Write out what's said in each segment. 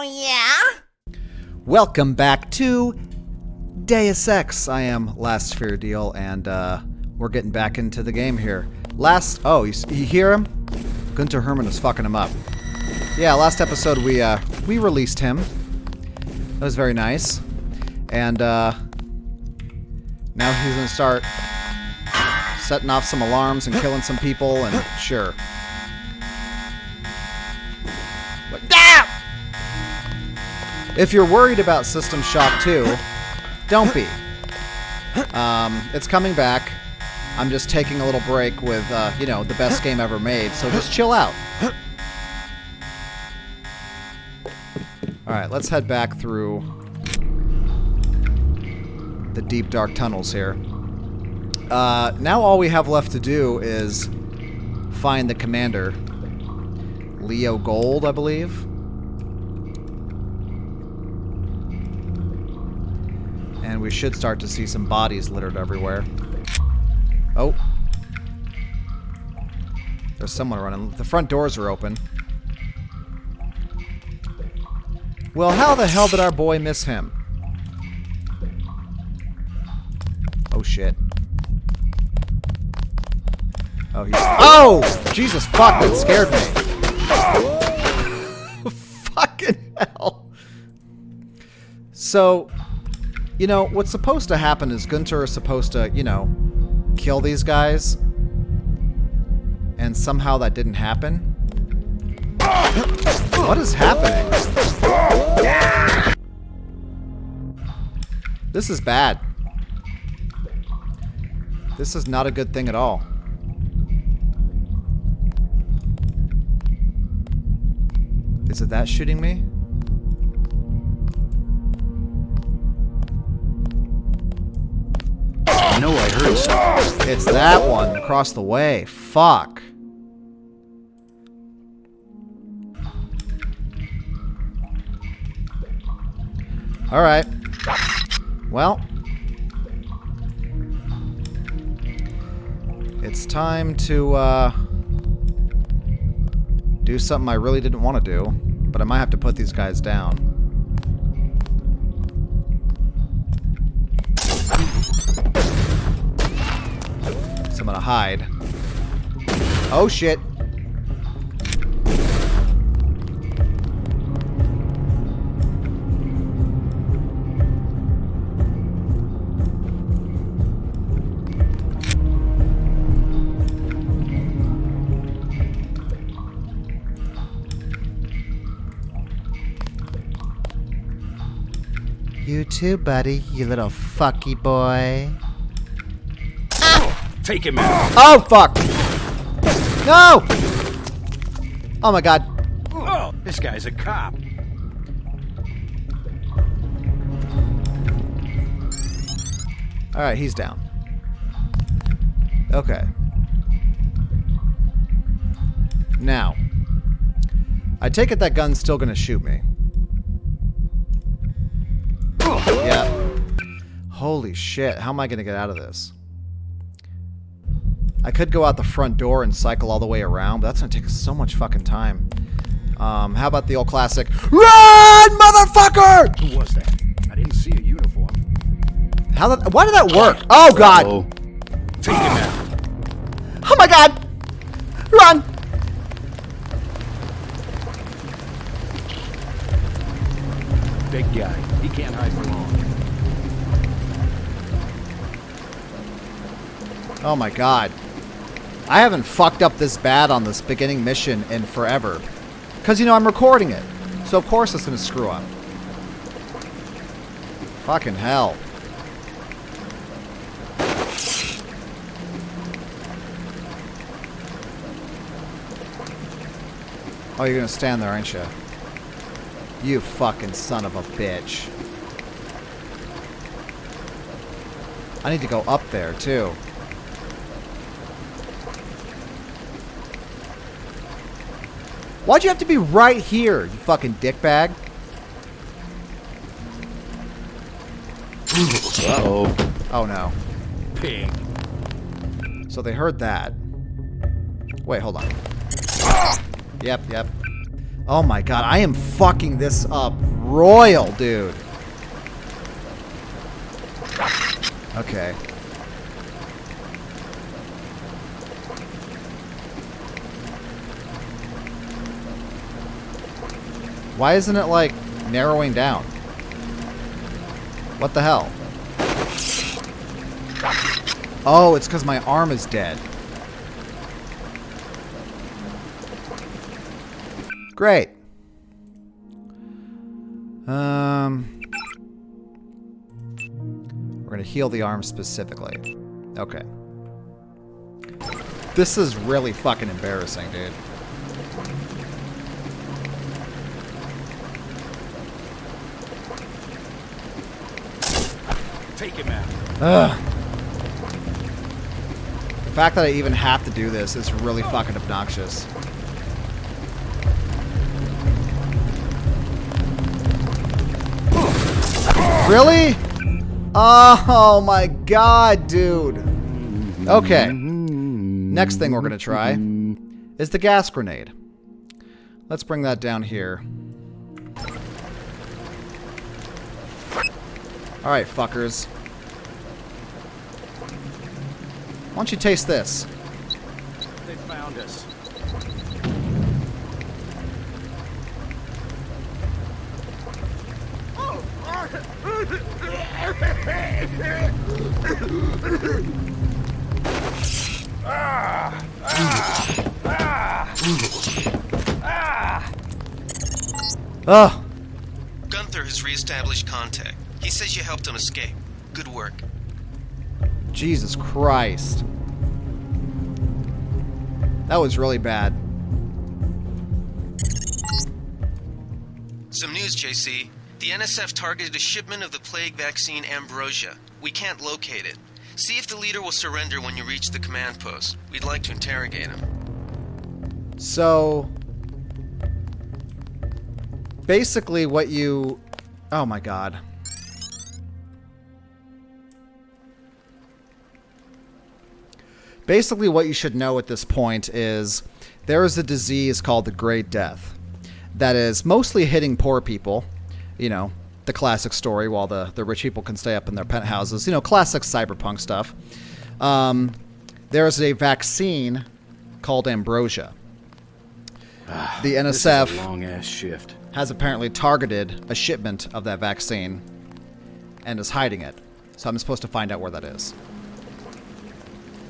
Oh, yeah? Welcome back to Deus Ex. I am Last Sphere Deal, and we're getting back into the game here. Oh, you hear him? Gunther Herman is fucking him up. Yeah, last episode we released him. That was very nice. And now he's gonna start setting off some alarms and killing some people, and sure. But, if you're worried about System Shock 2, don't be. It's coming back. I'm just taking a little break with, you know, the best game ever made, so just chill out. Alright, let's head back through the deep, dark tunnels here. Now all we have left to do is find the commander. Leo Gold, I believe. And we should start to see some bodies littered everywhere. Oh. There's someone running. The front doors are open. Well, how the hell did our boy miss him? Oh, shit. Oh, he's... Oh! Jesus, fuck, that scared me. Fucking hell. So, you know, what's supposed to happen is Gunther is supposed to, you know, kill these guys. And somehow that didn't happen. What is happening? This is bad. This is not a good thing at all. Is it that shooting me? No, I heard something. It's that one across the way. Fuck. Alright. Well. It's time to, do something I really didn't want to do. But I might have to put these guys down. So I'm gonna hide. Oh shit. You too, buddy, you little fucky boy. Take him out. Oh, fuck! No! Oh my god. Oh, this guy's a cop. Alright, he's down. Okay. Now. I take it that gun's still gonna shoot me. Yeah. Holy shit, how am I gonna get out of this? I could go out the front door and cycle all the way around, but that's gonna take so much fucking time. How about the old classic, RUN, motherfucker! Who was that? I didn't see a uniform. Why did that work? Oh god! Uh-oh. Take him out. Oh my god! Run! Big guy. He can't hide for long. Oh my god. I haven't fucked up this bad on this beginning mission in forever. Because, you know, I'm recording it. So of course it's gonna screw up. Fucking hell. Oh, you're gonna stand there, aren't you? You fucking son of a bitch. I need to go up there, too. Why'd you have to be right here, you fucking dickbag? Uh-oh. Oh, no. Pig. So they heard that. Wait, hold on. Yep. Oh my god, I am fucking this up royal, dude. Okay. Why isn't it, like, narrowing down? What the hell? Oh, it's because my arm is dead. Great. We're gonna heal the arm specifically. Okay. This is really fucking embarrassing, dude. Take him out. Ugh. The fact that I even have to do this is really fucking obnoxious. Really? Oh my god, dude. Okay. Next thing we're gonna try is the gas grenade. Let's bring that down here. Alright, fuckers. Why don't you taste this? They found us. Ugh. Gunther has reestablished contact. He says you helped him escape. Good work. Jesus Christ. That was really bad. Some news, JC. The NSF targeted a shipment of the plague vaccine Ambrosia. We can't locate it. See if the leader will surrender when you reach the command post. We'd like to interrogate him. So, basically what you... Oh my god. Basically what you should know at this point is there is a disease called the Great Death that is mostly hitting poor people. You know, the classic story, while the rich people can stay up in their penthouses. You know, classic cyberpunk stuff. There's a vaccine called Ambrosia. The NSF This is a long-ass shift. has apparently targeted a shipment of that vaccine and is hiding it. So I'm supposed to find out where that is.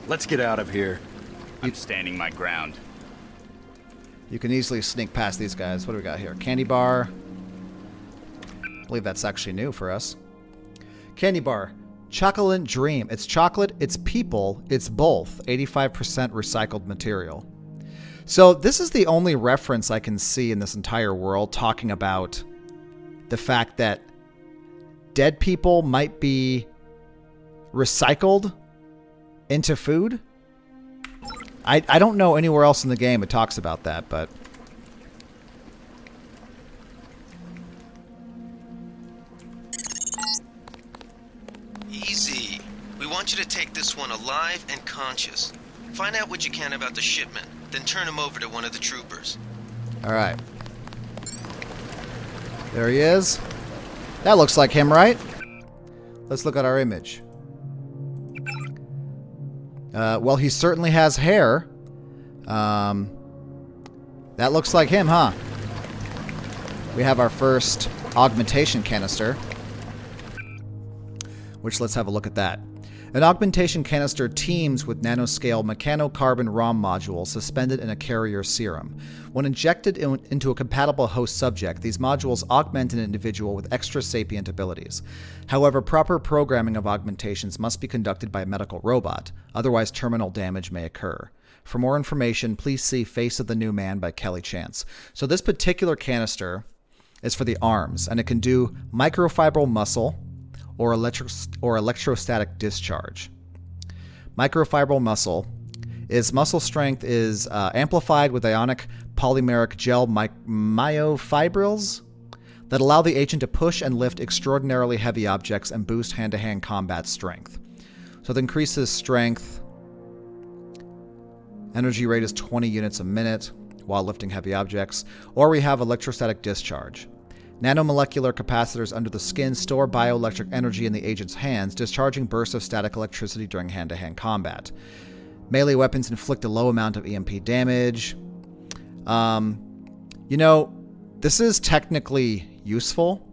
Let's get out of here. I'm standing my ground. You can easily sneak past these guys. What do we got here? Candy bar. I believe that's actually new for us. Candy bar. Chocolate dream. It's chocolate, it's people, it's both. 85% recycled material. So this is the only reference I can see in this entire world talking about the fact that dead people might be recycled into food. I don't know anywhere else in the game it talks about that, but... Easy. We want you to take this one alive and conscious. Find out what you can about the shipment, then turn him over to one of the troopers. Alright. There he is. That looks like him, right? Let's look at our image. Well, he certainly has hair. That looks like him, huh? We have our first augmentation canister. Which, let's have a look at that. An augmentation canister teems with nanoscale mechanocarbon ROM modules suspended in a carrier serum. When injected into a compatible host subject, these modules augment an individual with extra sapient abilities. However, proper programming of augmentations must be conducted by a medical robot, otherwise terminal damage may occur. For more information, please see Face of the New Man by Kelly Chance. So this particular canister is for the arms, and it can do microfibril muscle, or electrostatic discharge. Microfibril muscle is muscle strength is amplified with ionic polymeric gel myofibrils that allow the agent to push and lift extraordinarily heavy objects and boost hand-to-hand combat strength. So it increases strength. Energy rate is 20 units a minute. while lifting heavy objects. Or we have electrostatic discharge. Nanomolecular capacitors under the skin store bioelectric energy in the agent's hands, discharging bursts of static electricity during hand-to-hand combat. Melee weapons inflict a low amount of EMP damage. You know, this is technically useful,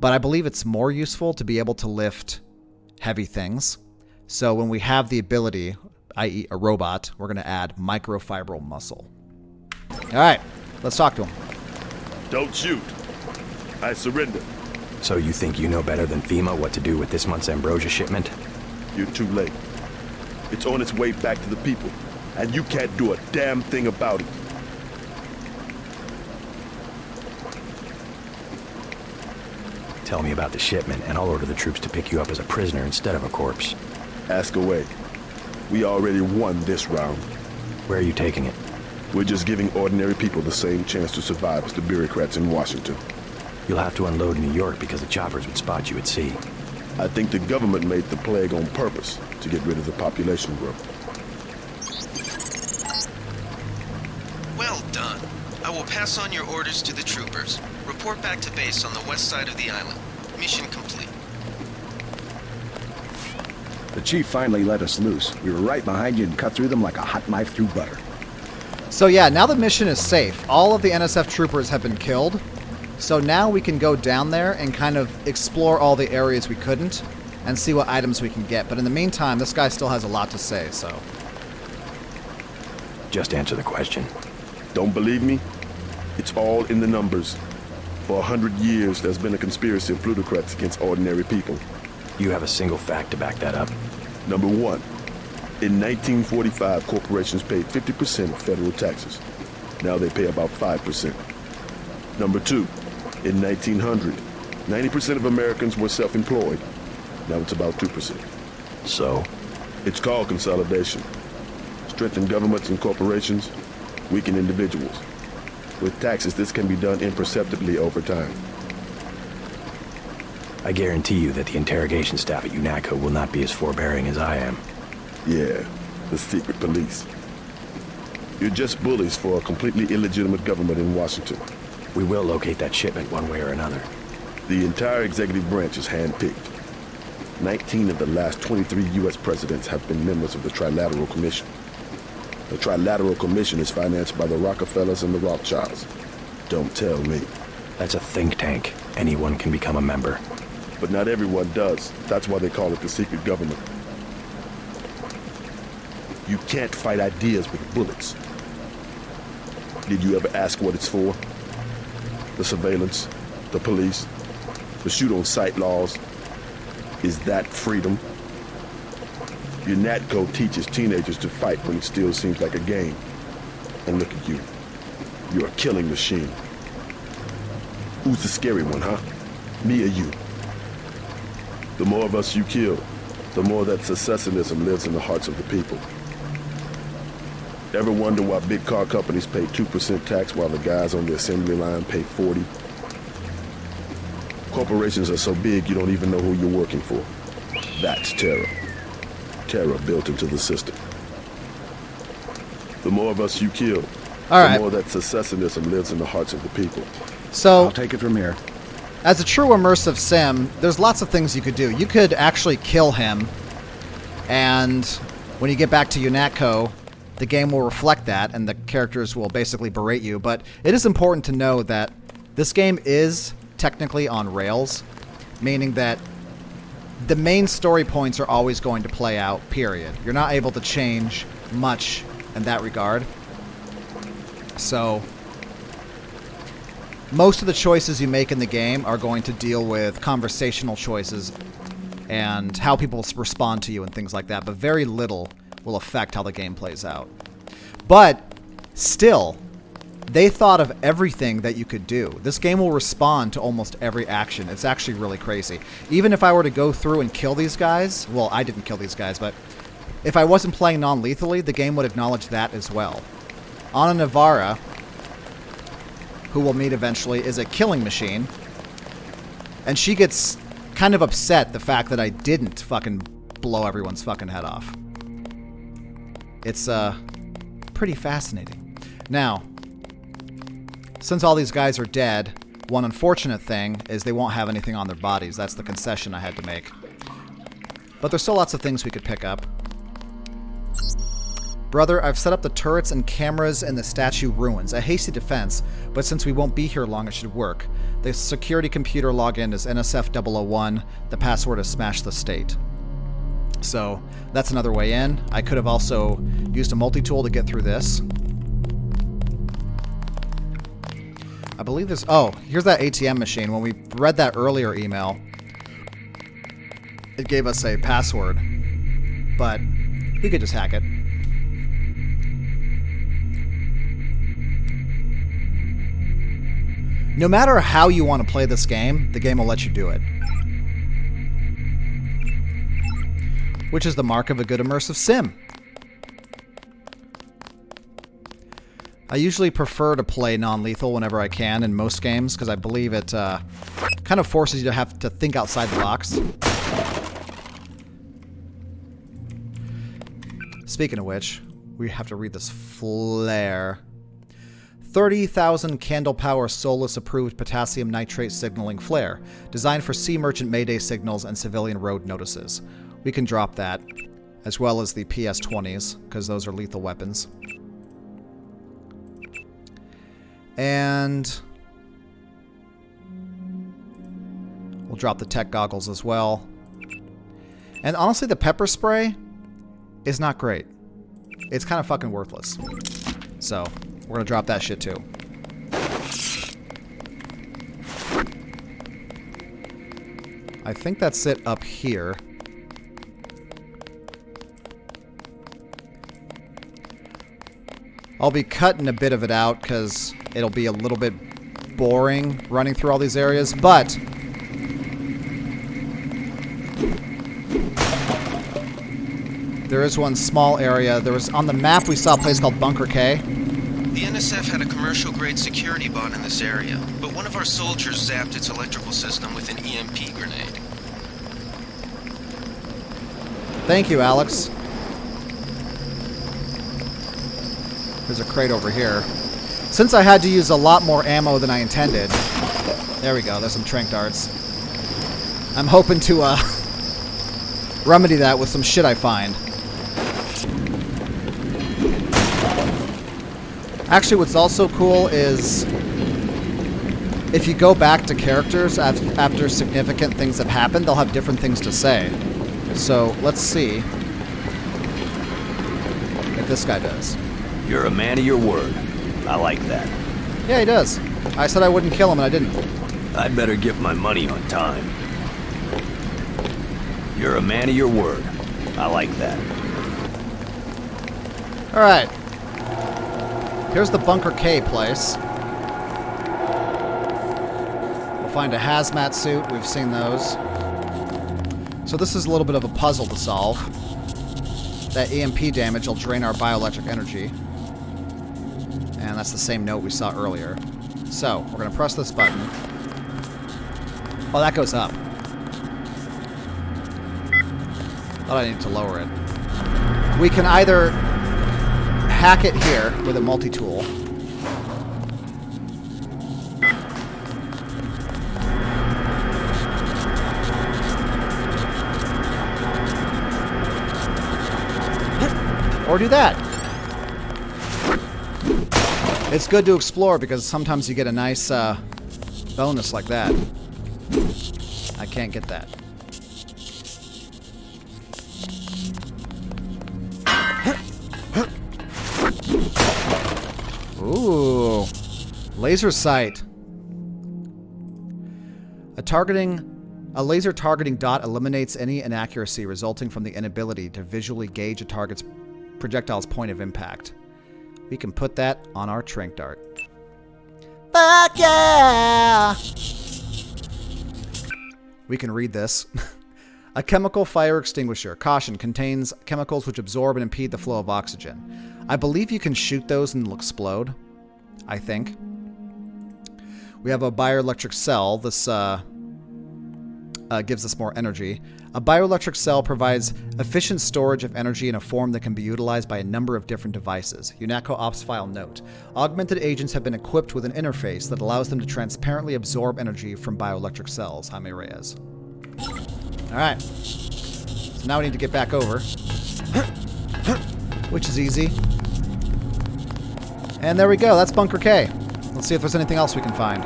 but I believe it's more useful to be able to lift heavy things. So when we have the ability, i.e. a robot, we're going to add microfibril muscle. All right, let's talk to him. Don't shoot. I surrender. So you think you know better than FEMA what to do with this month's Ambrosia shipment? You're too late. It's on its way back to the people, and you can't do a damn thing about it. Tell me about the shipment, and I'll order the troops to pick you up as a prisoner instead of a corpse. Ask away. We already won this round. Where are you taking it? We're just giving ordinary people the same chance to survive as the bureaucrats in Washington. You'll have to unload in New York because the choppers would spot you at sea. I think the government made the plague on purpose to get rid of the population growth. Well done. I will pass on your orders to the troopers. Report back to base on the west side of the island. Mission complete. The chief finally let us loose. We were right behind you and cut through them like a hot knife through butter. So yeah, now the mission is safe. All of the NSF troopers have been killed. So now we can go down there and kind of explore all the areas we couldn't and see what items we can get. But in the meantime, this guy still has a lot to say, so. Just answer the question. Don't believe me? It's all in the numbers. For 100 years, there's been a conspiracy of plutocrats against ordinary people. You have a single fact to back that up. Number one, in 1945, corporations paid 50% of federal taxes. Now they pay about 5%. Number two, in 1900, 90% of Americans were self-employed. Now it's about 2%. So? It's called consolidation. Strengthen governments and corporations, weaken individuals. With taxes, this can be done imperceptibly over time. I guarantee you that the interrogation staff at UNATCO will not be as forbearing as I am. Yeah, the secret police. You're just bullies for a completely illegitimate government in Washington. We will locate that shipment one way or another. The entire executive branch is handpicked. 19 of the last 23 U.S. presidents have been members of the Trilateral Commission. The Trilateral Commission is financed by the Rockefellers and the Rothschilds. Don't tell me. That's a think tank. Anyone can become a member. But not everyone does. That's why they call it the secret government. You can't fight ideas with bullets. Did you ever ask what it's for? The surveillance, the police, the shoot-on-sight laws. Is that freedom? UNATCO teaches teenagers to fight when it still seems like a game. And look at you. You're a killing machine. Who's the scary one, huh? Me or you? The more of us you kill, the more that secessionism lives in the hearts of the people. Ever wonder why big car companies pay 2% tax while the guys on the assembly line pay 40%? Corporations are so big you don't even know who you're working for. That's terror. Terror built into the system. The more of us you kill, the more that secessionism lives in the hearts of the people. So, I'll take it from here. as a true immersive sim, there's lots of things you could do. You could actually kill him, and when you get back to UNATCO, the game will reflect that, and the characters will basically berate you. But it is important to know that this game is technically on rails, meaning that the main story points are always going to play out, period. You're not able to change much in that regard. So, most of the choices you make in the game are going to deal with conversational choices and how people respond to you and things like that, but very little will affect how the game plays out. But still, they thought of everything that you could do. This game will respond to almost every action. It's actually really crazy. Even if I were to go through and kill these guys, well, I didn't kill these guys, but if I wasn't playing non-lethally, the game would acknowledge that as well. Ana Navarra, who we'll meet eventually, is a killing machine, and she gets kind of upset the fact that I didn't fucking blow everyone's fucking head off. It's pretty fascinating. Now, since all these guys are dead, one unfortunate thing is they won't have anything on their bodies. That's the concession I had to make. But there's still lots of things we could pick up. Brother, I've set up the turrets and cameras in the statue ruins. A hasty defense, but since we won't be here long, it should work. The security computer login is NSF001. The password is smash the state. So that's another way in. I could have also used a multi-tool to get through this. I believe this... Oh, here's that ATM machine. When we read that earlier email, it gave us a password, but we could just hack it. No matter how you want to play this game, the game will let you do it. Which is the mark of a good immersive sim. I usually prefer to play non-lethal whenever I can in most games, because I believe it kind of forces you to have to think outside the box. Speaking of which, we have to read this flare. 30,000 candle power Solus approved potassium nitrate signaling flare, designed for sea merchant mayday signals and civilian road notices. We can drop that, as well as the PS-20s, because those are lethal weapons. And we'll drop the tech goggles as well. And honestly, the pepper spray is not great. It's kind of fucking worthless. So we're going to drop that shit too. I think that's it up here. I'll be cutting a bit of it out because it'll be a little bit boring running through all these areas, but there is one small area. There was on the map we saw a place called Bunker K. The NSF had a commercial-grade security bot in this area, but one of our soldiers zapped its electrical system with an EMP grenade. Thank you, Alex. There's a crate over here. Since I had to use a lot more ammo than I intended... There we go, there's some tranq darts. I'm hoping to remedy that with some shit I find. Actually, what's also cool is if you go back to characters after significant things have happened, they'll have different things to say. So, let's see if this guy does. You're a man of your word. I like that. Yeah, he does. I said I wouldn't kill him, and I didn't. I'd better get my money on time. You're a man of your word. I like that. Alright. Here's the Bunker K place. We'll find a hazmat suit. We've seen those. So this is a little bit of a puzzle to solve. That EMP damage will drain our bioelectric energy. And that's the same note we saw earlier. So, we're going to press this button. Oh, that goes up. Thought I needed to lower it. We can either hack it here with a multi-tool. Or do that. It's good to explore because sometimes you get a nice bonus like that. I can't get that. Ooh. Laser sight. A laser targeting dot eliminates any inaccuracy resulting from the inability to visually gauge a target's projectile's point of impact. We can put that on our tranq dart. Fuck yeah! We can read this. A chemical fire extinguisher. Caution, contains chemicals which absorb and impede the flow of oxygen. I believe you can shoot those and they'll explode. I think. We have a bioelectric cell. This gives us more energy. A bioelectric cell provides efficient storage of energy in a form that can be utilized by a number of different devices. UNATCO Ops File note. Augmented agents have been equipped with an interface that allows them to transparently absorb energy from bioelectric cells. Jaime Reyes. Alright. So now we need to get back over. Which is easy. And there we go. That's Bunker K. Let's see if there's anything else we can find.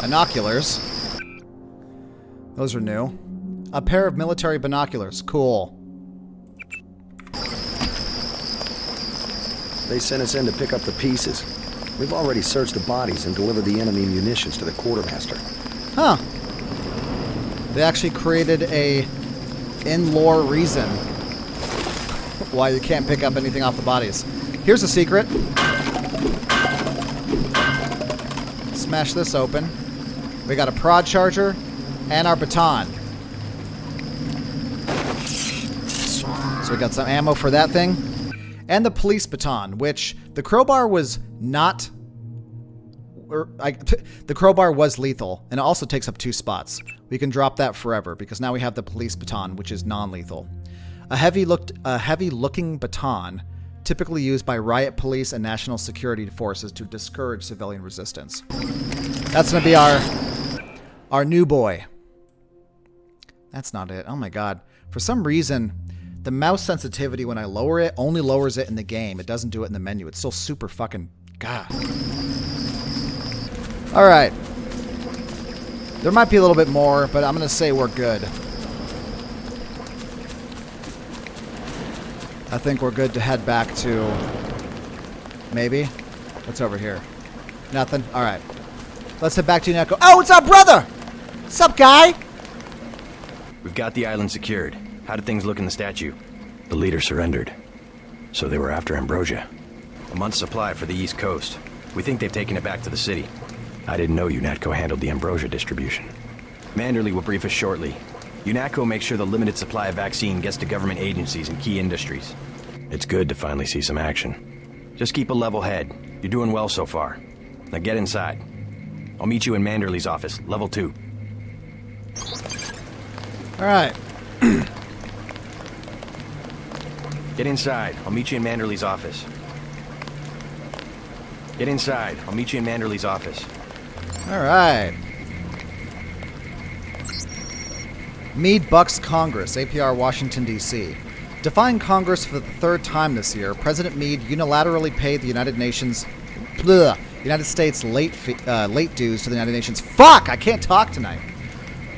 Binoculars. Those are new. A pair of military binoculars. Cool. They sent us in to pick up the pieces. We've already searched the bodies and delivered the enemy munitions to the quartermaster. Huh. They actually created a in-lore reason why you can't pick up anything off the bodies. Here's a secret. Smash this open. We got a prod charger and our baton. So we got some ammo for that thing. And the police baton, which the crowbar was not... the crowbar was lethal, and it also takes up 2 spots. We can drop that forever, because now we have the police baton, which is non-lethal. A heavy-looking baton, typically used by riot police and national security forces to discourage civilian resistance. That's going to be our new boy. That's not it. Oh my god. For some reason, the mouse sensitivity when I lower it only lowers it in the game. It doesn't do it in the menu. It's still super fucking... God. Alright. There might be a little bit more, but I'm going to say we're good. I think we're good to head back to... Maybe? What's over here? Nothing? Alright. Let's head back to UNATCO. Oh, it's our brother! What's up, guy? We've got the island secured. How did things look in the statue? The leader surrendered. So they were after Ambrosia. A month's supply for the East Coast. We think they've taken it back to the city. I didn't know UNATCO handled the Ambrosia distribution. Manderley will brief us shortly. UNATCO makes sure the limited supply of vaccine gets to government agencies and key industries. It's good to finally see some action. Just keep a level head. You're doing well so far. Now get inside. I'll meet you in Manderley's office, level 2. Alright. Get inside. I'll meet you in Manderley's office. Get inside. I'll meet you in Manderley's office. Alright. Meade bucks Congress, APR, Washington, D.C. Defying Congress for the 3rd time this year, President Meade unilaterally paid the United States late dues to the United Nations. Fuck! I can't talk tonight.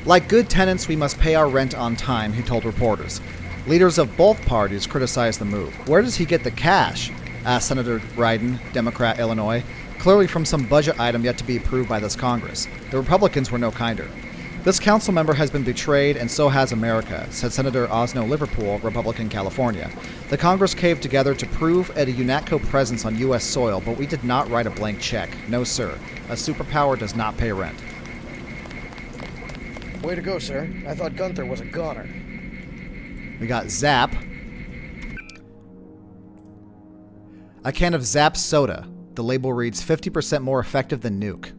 Like good tenants, we must pay our rent on time, he told reporters. Leaders of both parties criticized the move. Where does he get the cash? Asked Senator Ryden, Democrat, Illinois. Clearly from some budget item yet to be approved by this Congress. The Republicans were no kinder. This council member has been betrayed, and so has America, said Senator Osno Liverpool, Republican, California. The Congress caved together to prove a UNATCO presence on U.S. soil, but we did not write a blank check. No, sir. A superpower does not pay rent. Way to go, sir. I thought Gunther was a goner. We got Zap. A can of Zap soda. The label reads 50% more effective than Nuke.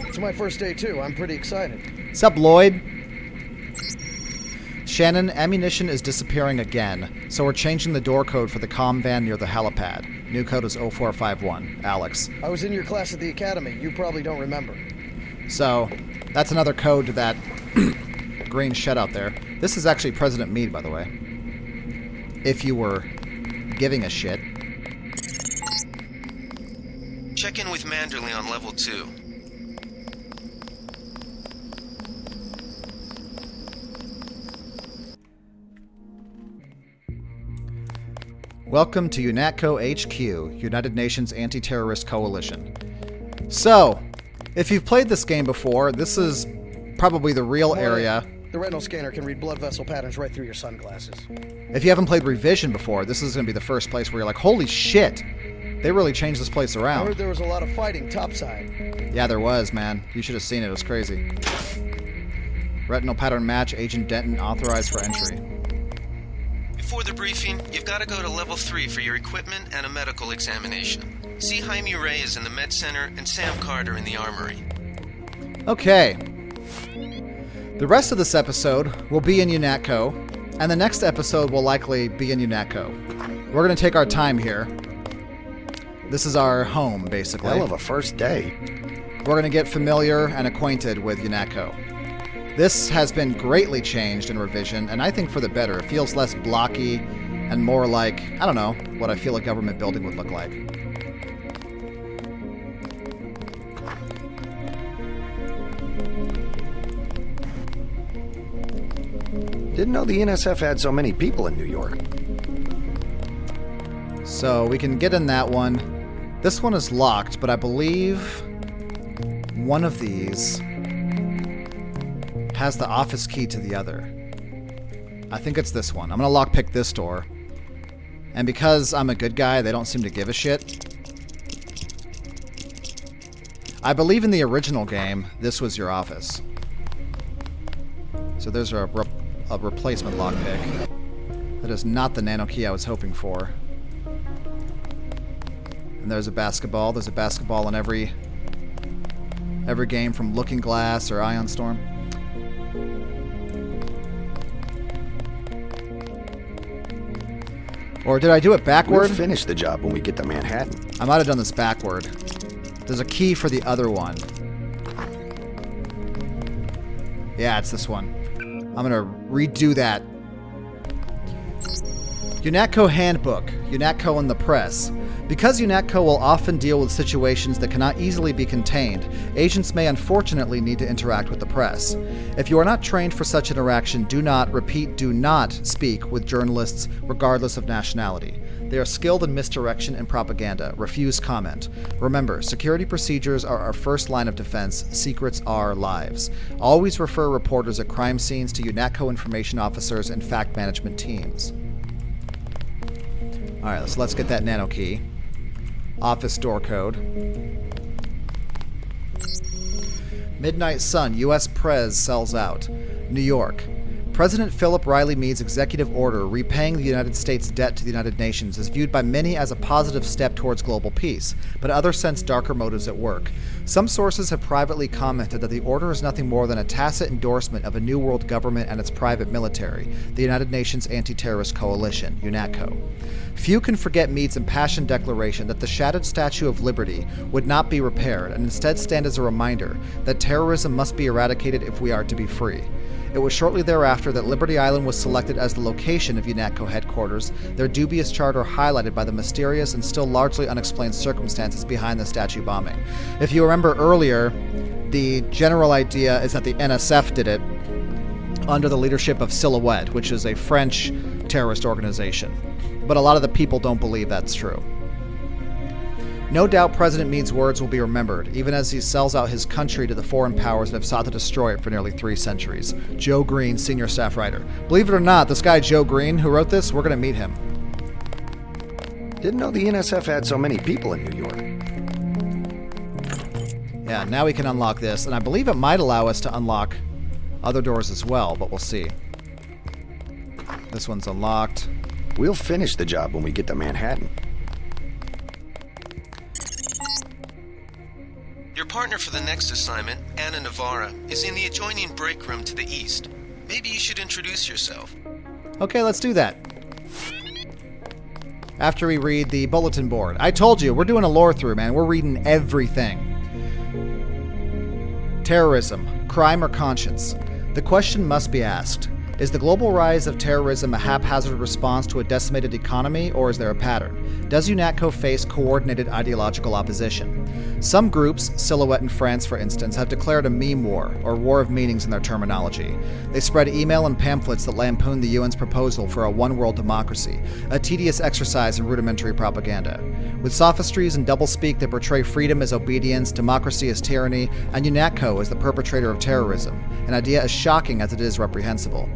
It's my first day, too. I'm pretty excited. Sup, Lloyd? Shannon, ammunition is disappearing again, so we're changing the door code for the comm van near the helipad. New code is 0451. Alex. I was in your class at the academy. You probably don't remember. So, that's another code to that green shed out there. This is actually President Meade, by the way. If you were giving a shit. Check in with Manderley on level 2. Welcome to UNATCO HQ, United Nations Anti-Terrorist Coalition. So, if you've played this game before, this is probably the real area. The retinal scanner can read blood vessel patterns right through your sunglasses. If you haven't played Revision before, this is going to be the first place where you're like, holy shit, they really changed this place I around. heard there was a lot of fighting topside. Yeah, there was, man. You should have seen it. It was crazy. Retinal pattern match, Agent Denton authorized for entry. Before the briefing, you've got to go to level 3 for your equipment and a medical examination. See Jaime Reyes in the med center and Sam Carter in the armory. Okay. The rest of this episode will be in UNATCO, and the next episode will likely be in UNATCO. We're going to take our time here. This is our home, basically. Hell of a first day. We're going to get familiar and acquainted with UNATCO. This has been greatly changed in revision, and I think for the better. It feels less blocky and more like, I don't know, what I feel a government building would look like. Didn't know the NSF had so many people in New York. So we can get in that one. This one is locked, but I believe one of these has the office key to the other. I think it's this one. I'm going to lockpick this door. And because I'm a good guy, they don't seem to give a shit. I believe in the original game, this was your office. So there's a replacement lockpick. That is not the nano key I was hoping for. And there's a basketball. There's a basketball in every game from Looking Glass or Ion Storm. Or did I do it backward? We'll finish the job when we get to Manhattan. I might have done this backward. There's a key for the other one. Yeah, it's this one. I'm going to redo that. UNATCO Handbook. UNATCO and the Press. Because UNATCO will often deal with situations that cannot easily be contained, agents may unfortunately need to interact with the press. If you are not trained for such interaction, do not speak with journalists regardless of nationality. They are skilled in misdirection and propaganda. Refuse comment. Remember, security procedures are our first line of defense. Secrets are lives. Always refer reporters at crime scenes to UNATCO information officers and fact management teams. Alright, so let's get that nano key. Office door code. Midnight Sun, U.S. Prez sells out. New York. President Philip Riley Meade's executive order repaying the United States' debt to the United Nations is viewed by many as a positive step towards global peace, but others sense darker motives at work. Some sources have privately commented that the order is nothing more than a tacit endorsement of a new world government and its private military, the United Nations Anti-Terrorist Coalition, UNATCO. Few can forget Meade's impassioned declaration that the shattered Statue of Liberty would not be repaired and instead stand as a reminder that terrorism must be eradicated if we are to be free. It was shortly thereafter that Liberty Island was selected as the location of UNATCO headquarters, their dubious charter highlighted by the mysterious and still largely unexplained circumstances behind the statue bombing. If you remember earlier, the general idea is that the NSF did it under the leadership of Silhouette, which is a French terrorist organization. But a lot of the people don't believe that's true. No doubt President Meade's words will be remembered, even as he sells out his country to the foreign powers that have sought to destroy it for nearly 3 centuries. Joe Green, senior staff writer. Believe it or not, this guy Joe Green who wrote this, we're going to meet him. Didn't know the NSF had so many people in New York. Yeah, now we can unlock this, and I believe it might allow us to unlock other doors as well, but we'll see. This one's unlocked. We'll finish the job when we get to Manhattan. Your partner for the next assignment, Anna Navarra, is in the adjoining break room to the east. Maybe you should introduce yourself. Okay, let's do that. After we read the bulletin board. I told you, we're doing a lore through, man. We're reading everything. Terrorism, crime or conscience? The question must be asked. Is the global rise of terrorism a haphazard response to a decimated economy, or is there a pattern? Does UNATCO face coordinated ideological opposition? Some groups, Silhouette in France for instance, have declared a meme war, or war of meanings in their terminology. They spread email and pamphlets that lampoon the UN's proposal for a one-world democracy, a tedious exercise in rudimentary propaganda. With sophistries and doublespeak that portray freedom as obedience, democracy as tyranny, and UNATCO as the perpetrator of terrorism, an idea as shocking as it is reprehensible.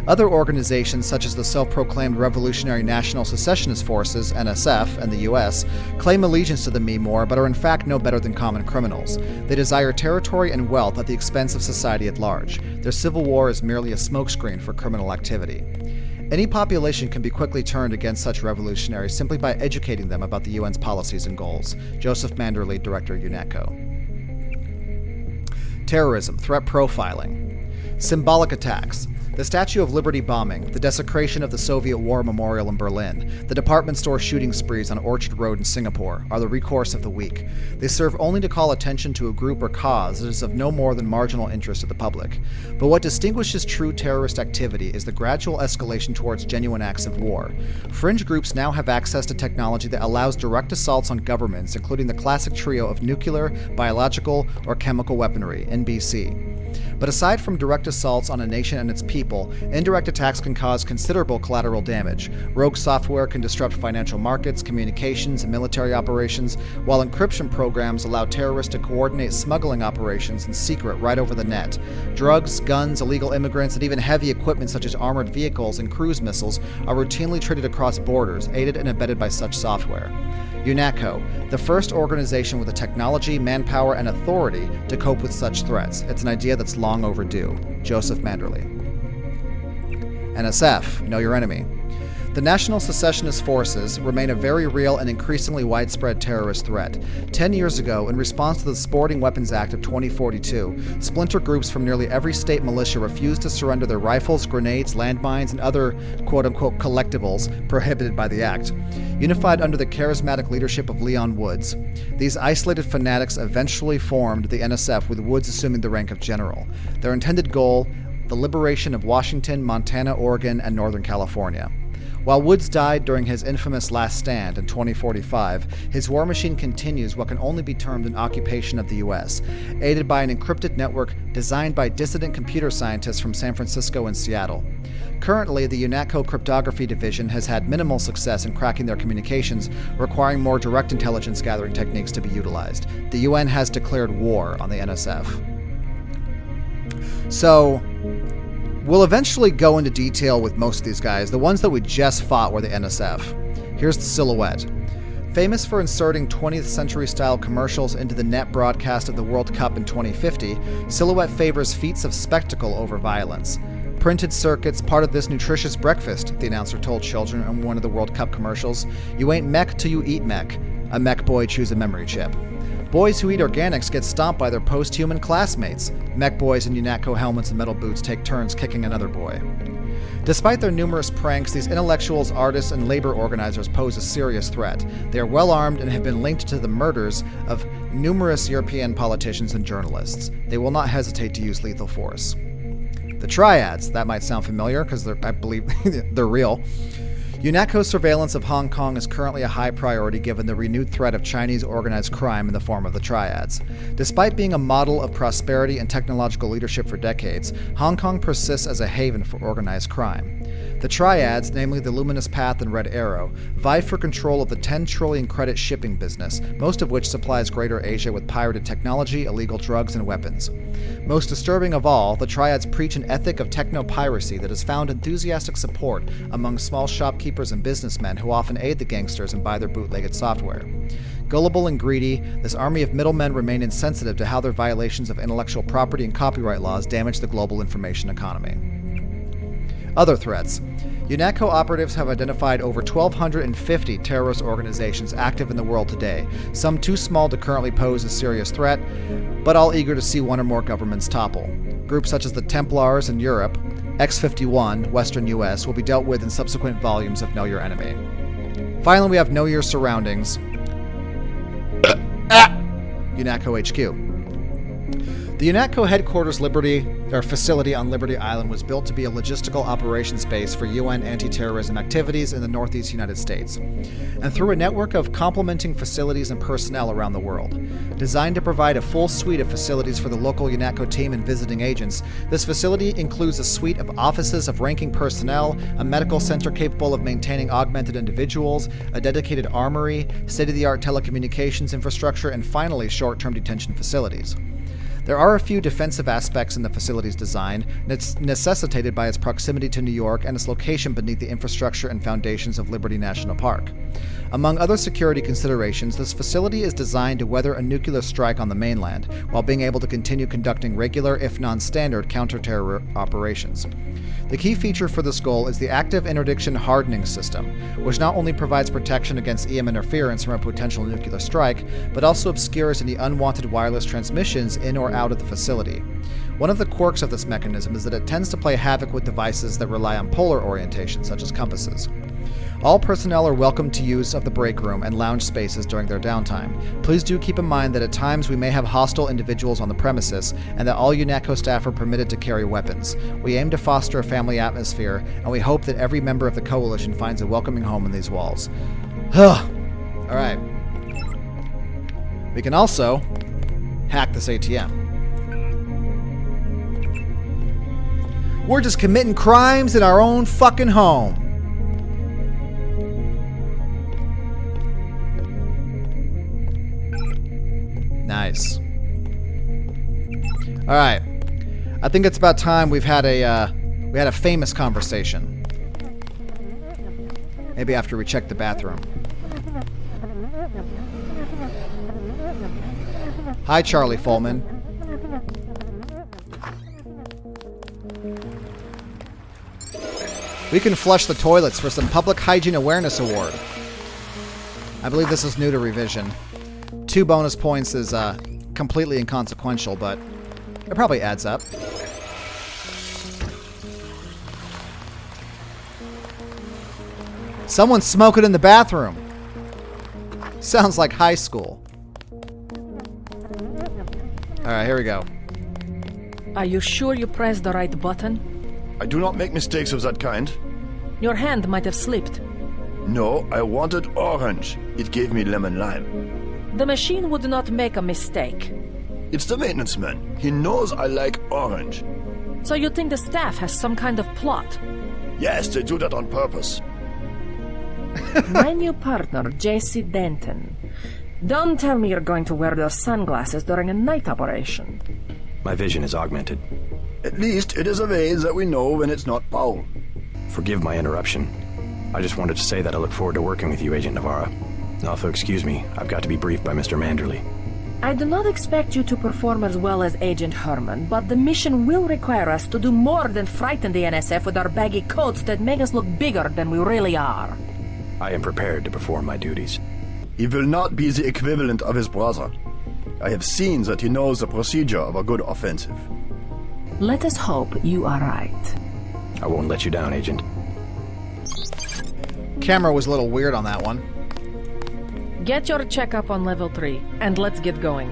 Other organizations, such as the self-proclaimed Revolutionary National Secessionist Forces, NSF, and the U.S., claim allegiance to the meme war, but are in fact no better than common criminals. They desire territory and wealth at the expense of society at large. Their civil war is merely a smokescreen for criminal activity. Any population can be quickly turned against such revolutionaries simply by educating them about the UN's policies and goals. Joseph Manderly, Director, UNATCO. Terrorism, threat profiling. Symbolic attacks. The Statue of Liberty bombing, the desecration of the Soviet War Memorial in Berlin, the department store shooting sprees on Orchard Road in Singapore are the recourse of the weak. They serve only to call attention to a group or cause that is of no more than marginal interest to the public. But what distinguishes true terrorist activity is the gradual escalation towards genuine acts of war. Fringe groups now have access to technology that allows direct assaults on governments, including the classic trio of nuclear, biological, or chemical weaponry, NBC. But aside from direct assaults on a nation and its people, indirect attacks can cause considerable collateral damage. Rogue software can disrupt financial markets, communications, and military operations, while encryption programs allow terrorists to coordinate smuggling operations in secret right over the net. Drugs, guns, illegal immigrants, and even heavy equipment such as armored vehicles and cruise missiles are routinely traded across borders, aided and abetted by such software. UNATCO, the first organization with the technology, manpower, and authority to cope with such threats. It's an idea that's long overdue. Joseph Manderley. NSF, know your enemy. The National Secessionist Forces remain a very real and increasingly widespread terrorist threat. 10 years ago, in response to the Sporting Weapons Act of 2042, splinter groups from nearly every state militia refused to surrender their rifles, grenades, landmines, and other quote-unquote collectibles prohibited by the act. Unified under the charismatic leadership of Leon Woods, these isolated fanatics eventually formed the NSF, with Woods assuming the rank of general. Their intended goal, the liberation of Washington, Montana, Oregon, and Northern California. While Woods died during his infamous last stand in 2045, his war machine continues what can only be termed an occupation of the U.S., aided by an encrypted network designed by dissident computer scientists from San Francisco and Seattle. Currently, the UNATCO Cryptography Division has had minimal success in cracking their communications, requiring more direct intelligence gathering techniques to be utilized. The UN has declared war on the NSF. So, we'll eventually go into detail with most of these guys. The ones that we just fought were the NSF. Here's the silhouette. Famous for inserting 20th century style commercials into the net broadcast of the World Cup in 2050, Silhouette favors feats of spectacle over violence. Printed circuits, part of this nutritious breakfast, the announcer told children in one of the World Cup commercials. You ain't mech till you eat mech. A mech boy chews a memory chip. Boys who eat organics get stomped by their post-human classmates. Mech boys in UNATCO helmets and metal boots take turns kicking another boy. Despite their numerous pranks, these intellectuals, artists, and labor organizers pose a serious threat. They are well armed and have been linked to the murders of numerous European politicians and journalists. They will not hesitate to use lethal force. The Triads, that might sound familiar because I believe they're real. UNATCO's surveillance of Hong Kong is currently a high priority given the renewed threat of Chinese organized crime in the form of the Triads. Despite being a model of prosperity and technological leadership for decades, Hong Kong persists as a haven for organized crime. The Triads, namely the Luminous Path and Red Arrow, vie for control of the 10 trillion credit shipping business, most of which supplies Greater Asia with pirated technology, illegal drugs, and weapons. Most disturbing of all, the Triads preach an ethic of techno-piracy that has found enthusiastic support among small shopkeepers and businessmen who often aid the gangsters and buy their bootlegged software. Gullible and greedy, this army of middlemen remain insensitive to how their violations of intellectual property and copyright laws damage the global information economy. Other threats. UNATCO operatives have identified over 1,250 terrorist organizations active in the world today, some too small to currently pose a serious threat, but all eager to see one or more governments topple. Groups such as the Templars in Europe, X-51, Western U.S., will be dealt with in subsequent volumes of Know Your Enemy. Finally, we have Know Your Surroundings. UNATCO HQ. The UNATCO headquarters facility on Liberty Island was built to be a logistical operations base for UN anti-terrorism activities in the Northeast United States, and through a network of complementing facilities and personnel around the world. Designed to provide a full suite of facilities for the local UNATCO team and visiting agents, this facility includes a suite of offices of ranking personnel, a medical center capable of maintaining augmented individuals, a dedicated armory, state-of-the-art telecommunications infrastructure, and finally short-term detention facilities. There are a few defensive aspects in the facility's design, necessitated by its proximity to New York and its location beneath the infrastructure and foundations of Liberty National Park. Among other security considerations, this facility is designed to weather a nuclear strike on the mainland, while being able to continue conducting regular, if non-standard, counter-terror operations. The key feature for this goal is the active interdiction hardening system, which not only provides protection against EM interference from a potential nuclear strike, but also obscures any unwanted wireless transmissions in or out of the facility. One of the quirks of this mechanism is that it tends to play havoc with devices that rely on polar orientation, such as compasses. All personnel are welcome to use of the break room and lounge spaces during their downtime. Please do keep in mind that at times we may have hostile individuals on the premises, and that all UNATCO staff are permitted to carry weapons. We aim to foster a family atmosphere, and we hope that every member of the Coalition finds a welcoming home in these walls. Alright. We can also hack this ATM. We're just committing crimes in our own fucking home. Nice. All right. I think it's about time we had a famous conversation. Maybe after we check the bathroom. Hi, Charlie Folman. We can flush the toilets for some Public Hygiene Awareness Award. I believe this is new to Revision. 2 bonus points is completely inconsequential, but it probably adds up. Someone's smoking in the bathroom. Sounds like high school. Alright, here we go. Are you sure you pressed the right button? I do not make mistakes of that kind. Your hand might have slipped. No, I wanted orange. It gave me lemon lime. The machine would not make a mistake. It's the maintenance man. He knows I like orange. So you think the staff has some kind of plot? Yes, they do that on purpose. My new partner, J.C. Denton. Don't tell me you're going to wear those sunglasses during a night operation. My vision is augmented. At least it is a way that we know when it's not Paul. Forgive my interruption. I just wanted to say that I look forward to working with you, Agent Navarra. Also, excuse me, I've got to be briefed by Mr. Manderley. I do not expect you to perform as well as Agent Herman, but the mission will require us to do more than frighten the NSF with our baggy coats that make us look bigger than we really are. I am prepared to perform my duties. He will not be the equivalent of his brother. I have seen that he knows the procedure of a good offensive. Let us hope you are right. I won't let you down, Agent. Camera was a little weird on that one. Get your checkup on level 3, and let's get going.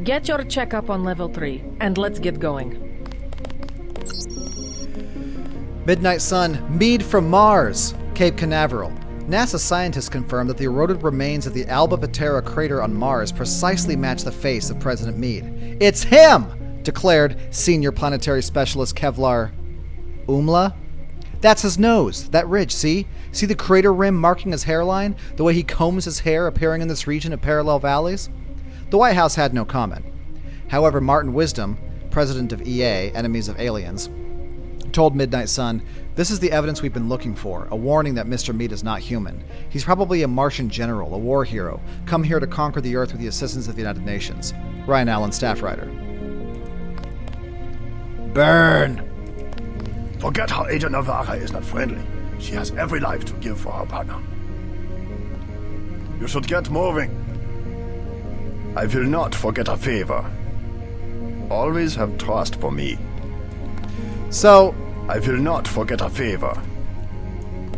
Get your checkup on level 3, and let's get going. Midnight Sun, Mead from Mars, Cape Canaveral. NASA scientists confirmed that the eroded remains of the Alba Patera crater on Mars precisely match the face of President Meade. It's him! Declared Senior Planetary Specialist Kevlar Umla. That's his nose, that ridge, see? See the crater rim marking his hairline? The way he combs his hair appearing in this region of parallel valleys? The White House had no comment. However, Martin Wisdom, president of EA, Enemies of Aliens, told Midnight Sun, "This is the evidence we've been looking for, a warning that Mr. Meade is not human. He's probably a Martian general, a war hero, come here to conquer the Earth with the assistance of the United Nations." Ryan Allen, staff writer. Burn! Forget how Agent Navarra is not friendly. She has every life to give for her partner. You should get moving. I will not forget a favor. Always have trust for me. So, I will not forget a favor.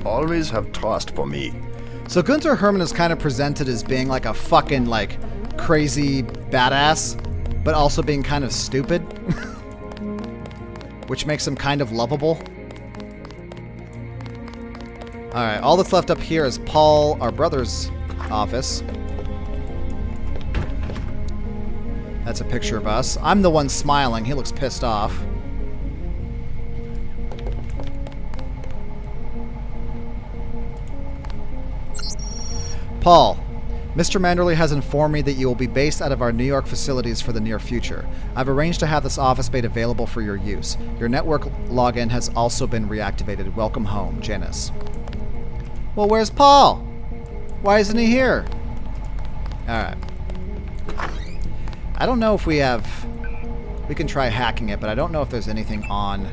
Always have trust for me. So Gunther Herman is kind of presented as being like a fucking, like, crazy badass, but also being kind of stupid. Which makes him kind of lovable. Alright, all that's left up here is Paul, our brother's office. That's a picture of us. I'm the one smiling. He looks pissed off. Paul, Mr. Manderley has informed me that you will be based out of our New York facilities for the near future. I've arranged to have this office made available for your use. Your network login has also been reactivated. Welcome home, Janice. Well, where's Paul? Why isn't he here? Alright. I don't know if we have... We can try hacking it, but I don't know if there's anything on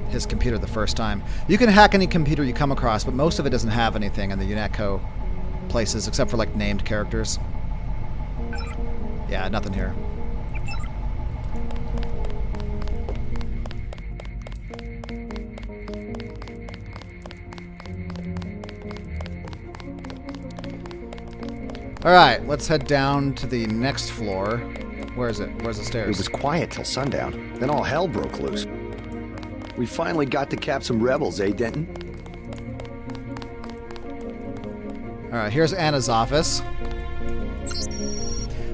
his computer the first time. You can hack any computer you come across, but most of it doesn't have anything in the UNATCO places, except for, like, named characters. Yeah, nothing here. Alright, let's head down to the next floor. Where is it? Where's the It stairs? was quiet till sundown. Then all hell broke loose. We finally got to cap some rebels, eh, Denton? Alright, here's Anna's office.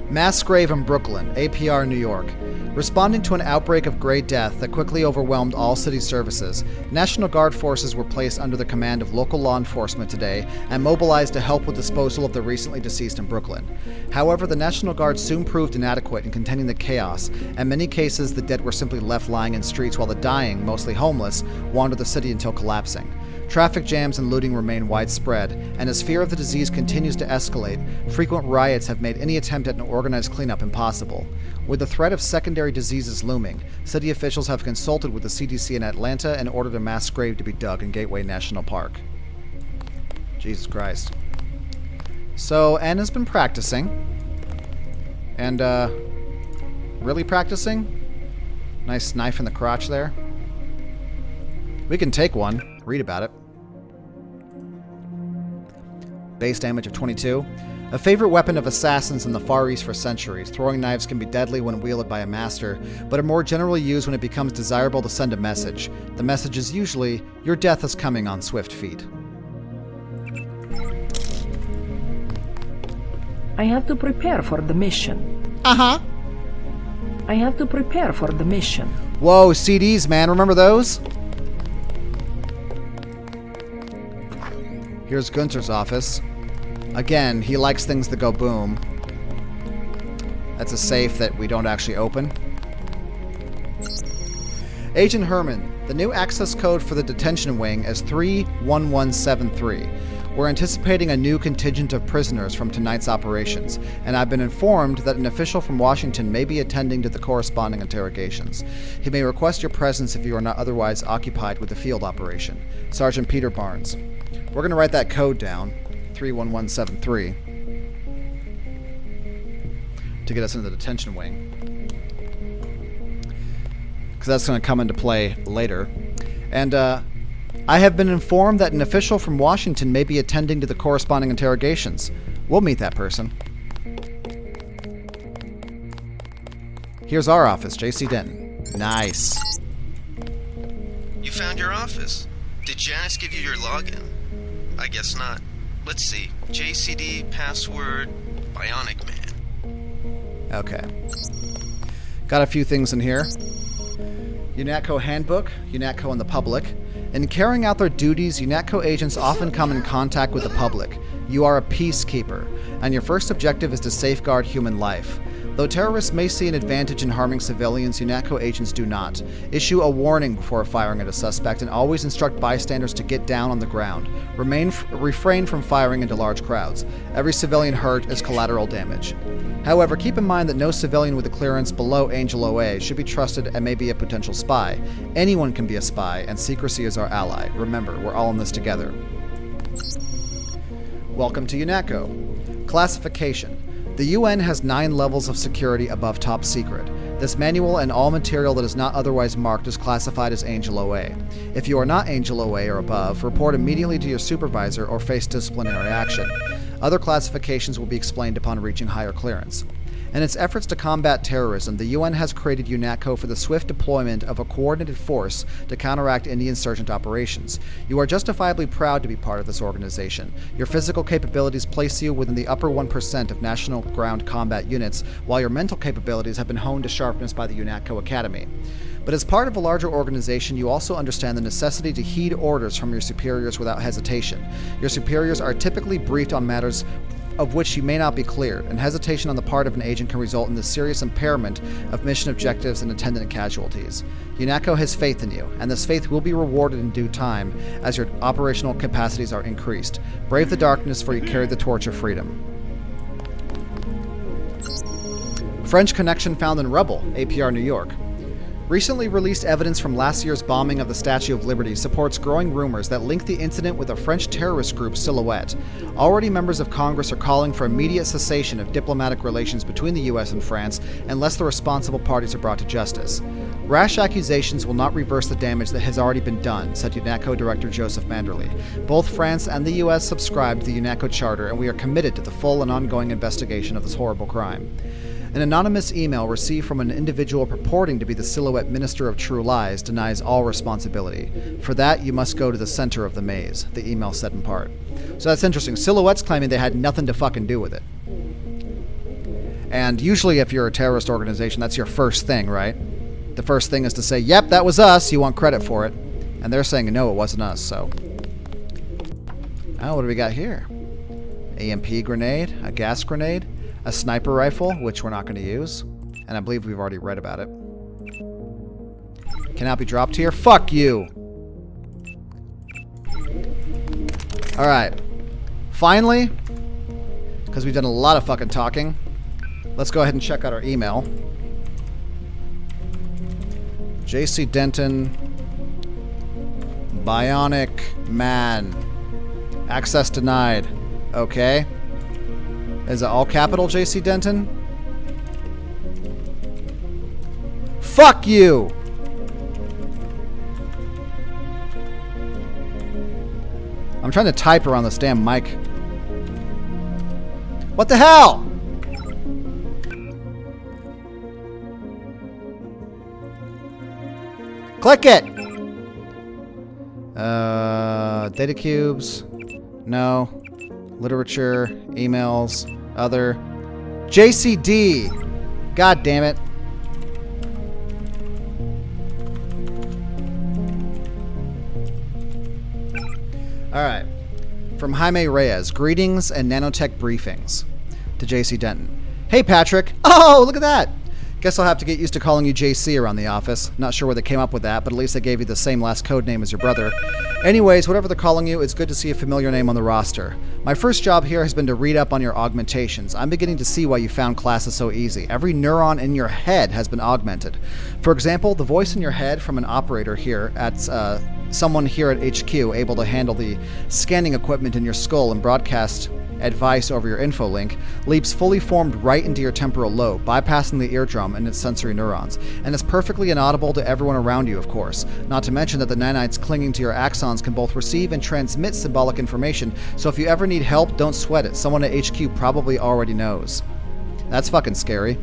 Mass grave in Brooklyn, APR, New York. Responding to an outbreak of Grey Death that quickly overwhelmed all city services, National Guard forces were placed under the command of local law enforcement today and mobilized to help with disposal of the recently deceased in Brooklyn. However, the National Guard soon proved inadequate in containing the chaos, and in many cases the dead were simply left lying in streets while the dying, mostly homeless, wandered the city until collapsing. Traffic jams and looting remain widespread, and as fear of the disease continues to escalate, frequent riots have made any attempt at an organized cleanup impossible. With the threat of secondary diseases looming, city officials have consulted with the CDC in Atlanta and ordered a mass grave to be dug in Gateway National Park. Jesus Christ. So, Anna's been practicing. And, really practicing? Nice knife in the crotch there. We can take one, read about it. Base damage of 22. A favorite weapon of assassins in the Far East for centuries, throwing knives can be deadly when wielded by a master, but are more generally used when it becomes desirable to send a message. The message is usually, your death is coming on swift feet. I have to prepare for the mission. Uh-huh. I have to prepare for the mission. Whoa, CDs, man. Remember those? Here's Gunther's office. Again, he likes things that go boom. That's a safe that we don't actually open. Agent Herman, the new access code for the detention wing is 31173. We're anticipating a new contingent of prisoners from tonight's operations, and I've been informed that an official from Washington may be attending to the corresponding interrogations. He may request your presence if you are not otherwise occupied with the field operation. Sergeant Peter Barnes. We're going to write that code down, 31173, to get us into the detention wing. Because that's going to come into play later. And, I have been informed that an official from Washington may be attending to the corresponding interrogations. We'll meet that person. Here's our office, J.C. Denton. Nice. You found your office. Did Janice give you your login? I guess not. Let's see. JCD, password, Bionic Man. Okay. Got a few things in here. UNATCO Handbook, UNATCO and the Public. In carrying out their duties, UNATCO agents often come in contact with the public. You are a peacekeeper, and your first objective is to safeguard human life. Though terrorists may see an advantage in harming civilians, UNATCO agents do not. Issue a warning before firing at a suspect and always instruct bystanders to get down on the ground. Refrain from firing into large crowds. Every civilian hurt is collateral damage. However, keep in mind that no civilian with a clearance below Angel OA should be trusted and may be a potential spy. Anyone can be a spy, and secrecy is our ally. Remember, we're all in this together. Welcome to UNATCO. Classification. The UN has 9 levels of security above top secret. This manual and all material that is not otherwise marked is classified as Angel OA. If you are not Angel OA or above, report immediately to your supervisor or face disciplinary action. Other classifications will be explained upon reaching higher clearance. In its efforts to combat terrorism, the UN has created UNATCO for the swift deployment of a coordinated force to counteract any insurgent operations. You are justifiably proud to be part of this organization. Your physical capabilities place you within the upper 1% of national ground combat units, while your mental capabilities have been honed to sharpness by the UNATCO Academy. But as part of a larger organization, you also understand the necessity to heed orders from your superiors without hesitation. Your superiors are typically briefed on matters of which you may not be cleared, and hesitation on the part of an agent can result in the serious impairment of mission objectives and attendant casualties. UNATCO has faith in you, and this faith will be rewarded in due time as your operational capacities are increased. Brave the darkness, for you carry the torch of freedom. French connection found in rubble, APR, New York. Recently released evidence from last year's bombing of the Statue of Liberty supports growing rumors that link the incident with a French terrorist group, Silhouette. Already members of Congress are calling for immediate cessation of diplomatic relations between the U.S. and France unless the responsible parties are brought to justice. Rash accusations will not reverse the damage that has already been done, said UNATCO Director Joseph Manderley. Both France and the U.S. subscribe to the UNATCO Charter, and we are committed to the full and ongoing investigation of this horrible crime. An anonymous email received from an individual purporting to be the Silhouette Minister of True Lies denies all responsibility. For that, you must go to the center of the maze, the email said in part. So that's interesting. Silhouette's claiming they had nothing to fucking do with it. And usually if you're a terrorist organization, that's your first thing, right? The first thing is to say, yep, that was us, you want credit for it. And they're saying, no, it wasn't us, so. Oh, what do we got here? EMP grenade, a gas grenade, a sniper rifle, which we're not going to use. And I believe we've already read about it. Cannot be dropped here. Fuck you! Alright. Finally, because we've done a lot of fucking talking, let's go ahead and check out our email. J.C. Denton, Bionic Man. Access denied. Okay. Is it all capital, J.C. Denton? Fuck you! I'm trying to type around this damn mic. What the hell? Click it! Data cubes. No. Literature. Emails. Other. JCD! God damn it. Alright. From Jaime Reyes. Greetings and nanotech briefings. To JC Denton. Hey, Patrick. Oh, look at that! Guess I'll have to get used to calling you JC around the office. Not sure where they came up with that, but at least they gave you the same last code name as your brother. Anyways, whatever they're calling you, it's good to see a familiar name on the roster. My first job here has been to read up on your augmentations. I'm beginning to see why you found classes so easy. Every neuron in your head has been augmented. For example, the voice in your head from an operator here at someone here at HQ able to handle the scanning equipment in your skull and broadcast advice over your info link leaps fully formed right into your temporal lobe, bypassing the eardrum and its sensory neurons, and is perfectly inaudible to everyone around you, of course. Not to mention that the nanites clinging to your axons can both receive and transmit symbolic information, so if you ever need help, don't sweat it. Someone at HQ probably already knows. That's fucking scary.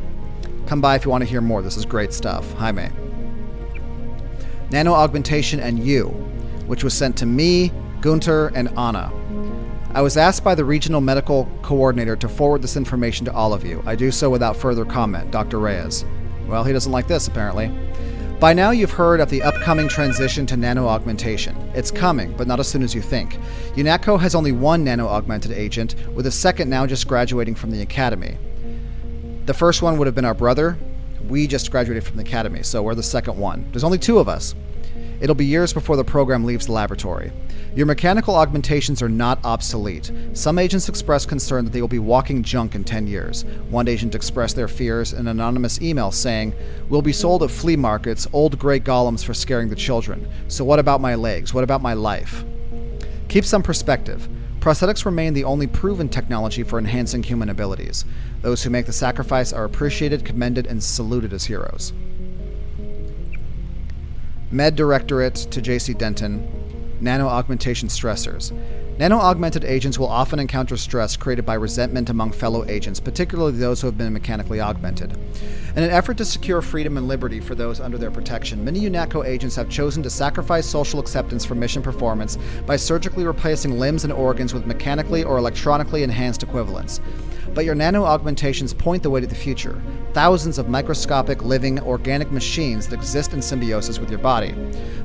Come by if you want to hear more. This is great stuff. Jaime. Nano Augmentation and You, which was sent to me, Gunther, and Anna. I was asked by the regional medical coordinator to forward this information to all of you. I do so without further comment, Dr. Reyes. Well, he doesn't like this, apparently. By now you've heard of the upcoming transition to nano-augmentation. It's coming, but not as soon as you think. UNATCO has only one nano-augmented agent, with a second now just graduating from the academy. The first one would have been our brother. We just graduated from the academy, so we're the second one. There's only two of us. It'll be years before the program leaves the laboratory. Your mechanical augmentations are not obsolete. Some agents express concern that they will be walking junk in 10 years. One agent expressed their fears in an anonymous email saying, "We'll be sold at flea markets, old gray golems for scaring the children. So what about my legs? What about my life?" Keep some perspective. Prosthetics remain the only proven technology for enhancing human abilities. Those who make the sacrifice are appreciated, commended, and saluted as heroes. Med Directorate to J.C. Denton. Nano-augmentation stressors. Nano-augmented agents will often encounter stress created by resentment among fellow agents, particularly those who have been mechanically augmented. In an effort to secure freedom and liberty for those under their protection, many UNATCO agents have chosen to sacrifice social acceptance for mission performance by surgically replacing limbs and organs with mechanically or electronically enhanced equivalents. But your nano-augmentations point the way to the future. Thousands of microscopic, living, organic machines that exist in symbiosis with your body.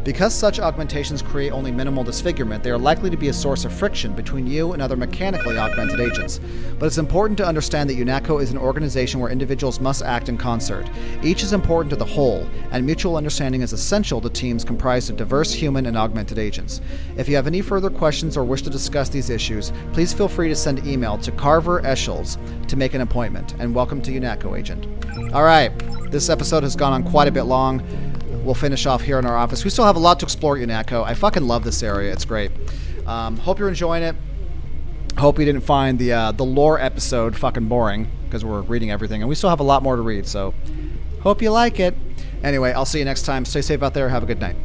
Because such augmentations create only minimal disfigurement, they are likely to be a source of friction between you and other mechanically augmented agents. But it's important to understand that UNATCO is an organization where individuals must act in concert. Each is important to the whole, and mutual understanding is essential to teams comprised of diverse human and augmented agents. If you have any further questions or wish to discuss these issues, please feel free to send email to Carver Eschels to make an appointment, and welcome to UNATCO agent. Alright, this episode has gone on quite a bit long. We'll finish off here in our office. We still have a lot to explore at UNATCO. I fucking love this area. It's great. Hope you're enjoying it. Hope you didn't find the lore episode fucking boring, because we're reading everything, and we still have a lot more to read, so hope you like it. Anyway, I'll see you next time. Stay safe out there. Have a good night.